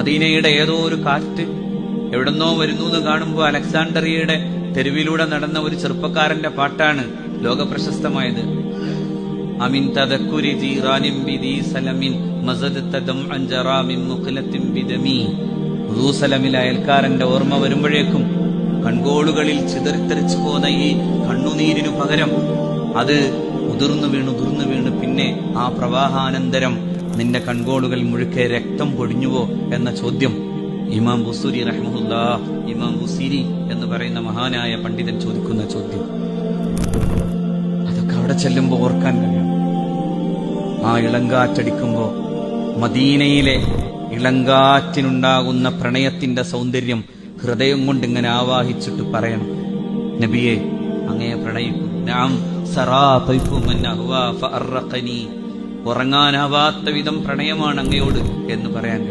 മദീനയുടെ ഏതോ ഒരു കാറ്റ് എവിടെന്നോ വരുന്നു എന്ന് കാണുമ്പോൾ അലക്സാണ്ടറിയയുടെ തെരുവിലൂടെ നടന്ന ഒരു ചെറുപ്പക്കാരന്റെ പാട്ടാണ് ലോകപ്രശസ്തമായത്. അമിൻ തദക്കുരി ജീറാനിൻ ബിദീ സലമിൻ മസദത ദംഅൻ ജറാ മിൻ മുഖലത്തിൻ ബിദമി. ദൂസലമിലെ അയൽക്കാരന്റെ ഓർമ്മ വരുമ്പോഴേക്കും കൺകോളുകളിൽ ചിതറിത്തെറിച്ചു പോന്ന ഈ കണ്ണുനീരിനു പകരം അത് ഉതിർന്നു വീണ് പിന്നെ ആ പ്രവാഹാനന്തരം നിന്റെ കൺകോളുകൾ മുഴുക്കെ രക്തം പൊടിഞ്ഞുവോ എന്ന ചോദ്യം ഇമാം ബുസൂരി റഹ്മഹുല്ലാഹ്, ഇമാം ബുസീരി എന്ന് പറയുന്ന മഹാനായ പണ്ഡിതൻ ചോദിക്കുന്ന ചോദ്യം. അതൊക്കെ അവിടെ ചെല്ലുമ്പോ ഓർക്കാൻ കഴിയും. ആ ഇളങ്കാറ്റടിക്കുമ്പോ മദീനയിലെ ഇളങ്കാറ്റിനുണ്ടാകുന്ന പ്രണയത്തിന്റെ സൗന്ദര്യം ഹൃദയം കൊണ്ട് ഇങ്ങനെ ആവാഹിച്ചിട്ട് പറയണം, നബിയെ അങ്ങയെ പ്രണയിക്കും. നാം ഉറങ്ങാനാവാത്ത വിധം പ്രണയമാണ് അങ്ങയോട് എന്ന് പറയാൻ കഴിയും.